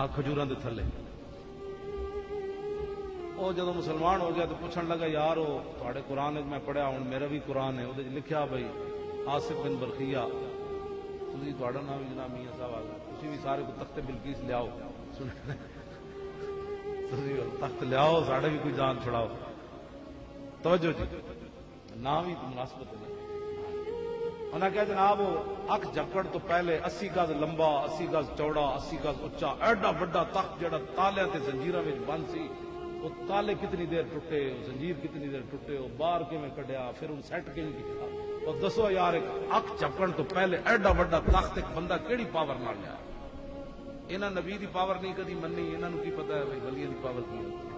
کھجوراں دے تھلے وہ جدو مسلمان ہو گیا تو پوچھن لگا یار وہ تھوڑے قرآن میں پڑھیا ہوں میرا بھی قرآن ہے وہ لکھیا بھائی آصف بن برقیہ تھی تھوڑا نام بھی جناب میاں صاحب تھی بھی سارے کو تخت بلقیس لیاؤ تخت لیاؤ ساڑھے بھی کوئی جان چھڑاؤ توجہ جی نام ہی مناسبت ہے انہیں کہا جناب اکھ جھپڑ تو پہلے 80 گز لمبا 80 گز چوڑا 80 گز اچا ایڈا وڈا تخت جڑا تالیاں تے زنجیراں وچ بند سی وہ تالے کتنی دیر ٹوٹے زنجیر کتنی دیر ٹوٹے وہ باہر کیویں کڈیا پھر ان سیٹ کیویں کیتا اور دسو یار ایک اکھ جھپڑ تو پہلے ایڈا وڈا تخت ایک بندہ کیڑی پاور نال لیا انہاں نبی دی پاور نہیں کدی منی انہاں نوں کی پتہ ہے بھائی ولیاں دی پاور کی ہوتی ہے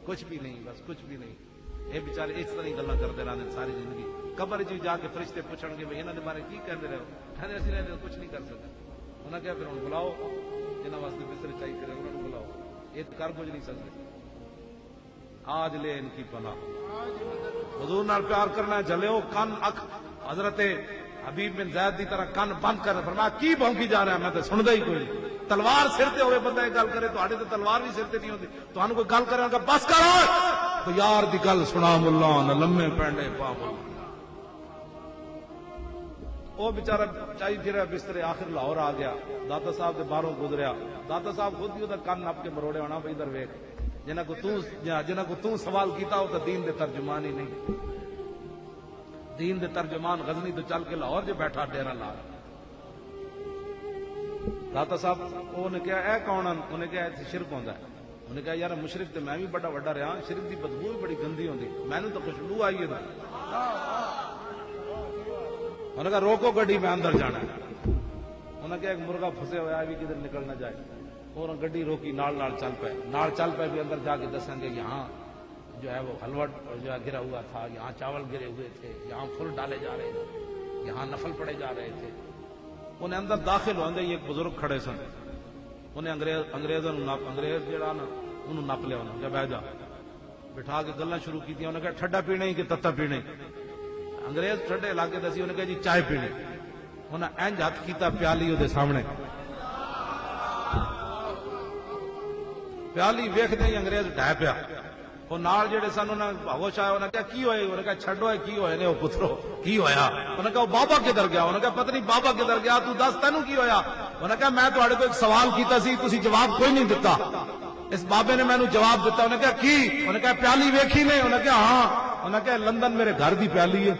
کچھ بھی نہیں بس کچھ بھی نہیں یہ بیچارے اس طرح ہی گلاں کرتے رہتے ساری زندگی قبر چ جا کے فرشتے پوچھن گے بھائی انہاں دے بارے کی کہندے رہو کہندے اسی رہندے کچھ نہیں کر سکتے انہاں کہا پھر ہن بلاؤ جنہاں واسطے بستر چاہیے کرے انہاں نوں بلاؤ یہ کر کچھ نہیں سکتے آج لے ان کی پناہ حضور نال پیار کرنا ہے جلیو کن اکھ حضرت حبیب بن زید دی طرح کن بند کر فرمایا کی بھونکی جا رہا ہے میں تے سندا ہی کوئی نہیں تلوار سر تے ہوئے بندہ گل کرے تواڈے تے تلوار بھی سر تے نہیں ہوندی تانوں کوئی گل کرے گا بس کرو تو یار دی گل سنا مولا نہ لمے پینڈے پا مولا وہ بیچارہ چاہی پھرا بسترے آخر لاہور آ گیا داتا صاحب دے باہروں گزریا داتا صاحب خود بھی کن نپ کے مروڑے ہونا بھائی ادھر ویکھ جنہاں کو تو سوال کیتا ہو تو دین دے ترجمان ہی نہیں دین دے ترجمان غزنی تو چل کے لاہور جو بیٹھا ڈیرا لا داتا صاحب وہ نے کہا اے کون انہیں کہا شرک ہوندا ہے انہیں کہا یار مشرک تے میں بھی بڑا وڈا رہا شرک دی بدبو بھی بڑی گندی ہوندی میں نے تو خوشبو آئی ہے انہوں نے کہا روکو گڈی میں اندر جانا ہے انہوں نے کہا ایک مرغا پھنسے ہوا ہے بھی کدھر نکل نہ جائے اور گڈی روکی نال چل پے بھی اندر جا کے دسیں گے یہاں جو ہے وہ حلوہ جو ہے گرا ہوا تھا یہاں چاول گرے ہوئے تھے یہاں پھل ڈالے جا رہے تھے یہاں نفل پڑے جا رہے تھے انہیں اندر داخل ہوندے ہی ایک بزرگ کھڑے سن انہیں انگریز جڑا نا انہوں نپ لیا انہوں نے کہا بہ جا بٹھا کے گلاں شروع کی انہوں نے کہا ٹھڈا پینا ہی کہ تتا پینا انگریز ٹھڈے علاقے دسی انہیں کہا جی چائے پینی انہیں اینج ہاتھ کیتا پیالی وہ سامنے پیالی ویکھدے ہی انگریز ڈہ پیا وہ نال جڑے سن انہاں ہوش آیا انہاں کہا کی ہوئے انہاں کہا چھڈو کی ہوئے نے وہ پترو کی ہویا انہاں کہا بابا کدھر گیا انہاں کہا پتہ نہیں بابا کدھر گیا تو دس تینوں کی ہویا انہاں کہا میں تہاڈے کو ایک سوال کیتا سی تسی جواب کوئی نہیں دتا اس بابے نے مینوں جواب دتا انہاں کہا کی انہاں کہا پیالی ویکھی نے انہاں کہا ہاں انہاں کہا لندن میرے گھر دی پیالی ہے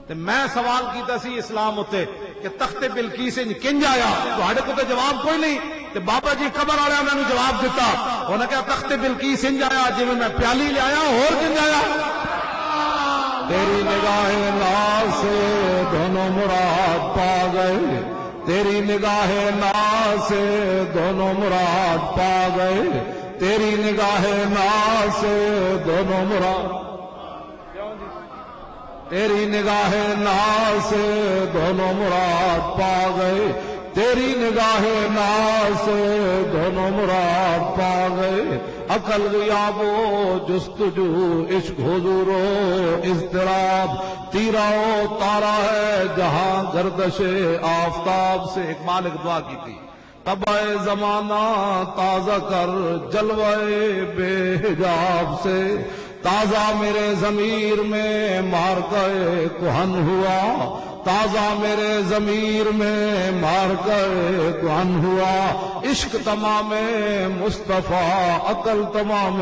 تے میں سوال کیتا سی اسلام اتے کہ تخت بلقیس کنج آیا تہاڈے کو تے جواب کوئی نہیں تے بابا جی قبر والے نے مینوں جواب دیتا انہوں نے کہا تخت بلقیس انج آیا جی میں پیالی لے آیا اور کنج آیا تیری نگاہ ناز سے دونوں مراد پا گئے تیری نگاہ ناز سے دونوں مراد پا گئے تیری نگاہ ناز سے دونوں مراد تیری نگاہ ناز سے دونوں مراد پا گئے تیری نگاہ ناز سے دونوں مراد پا گئے عقل غیاب و جستجو عشق حضور و اضطراب تیرا و تارا ہے جہاں گردش آفتاب سے اقبال ایک دعا کی تھی طبع زمانہ تازہ کر جلوہ بے حجاب سے تازہ میرے ضمیر میں مارکہ کہن ہوا تازہ میرے ضمیر میں مارکہ کہن ہوا عشق تمام مصطفیٰ عقل تمام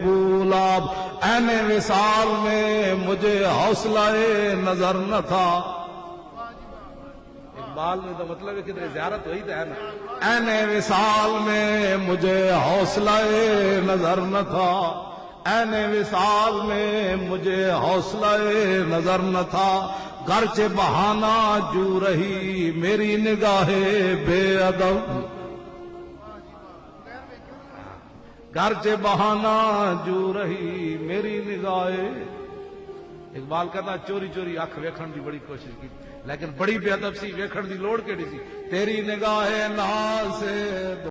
بولاب عین وصال میں مجھے حوصلہ نظر نہ تھا اقبال میں تو مطلب ہے کہ زیارت ہوئی تو ہے نا عین وصال میں مجھے حوصلہ نظر نہ تھا عین وصال میں مجھے حوصلہ نظر نہ تھا گرچہ بہانہ جو رہی میری نگاہ بے ادب گرچہ بہانہ جو رہی میری نگاہ اقبال کہتا چوری چوری اکھ ویکھن دی بڑی کوشش کی لیکن بڑی بے ادب سی ویکھن دی لوڑ کیڑی سی تیری نگاہ ناز سے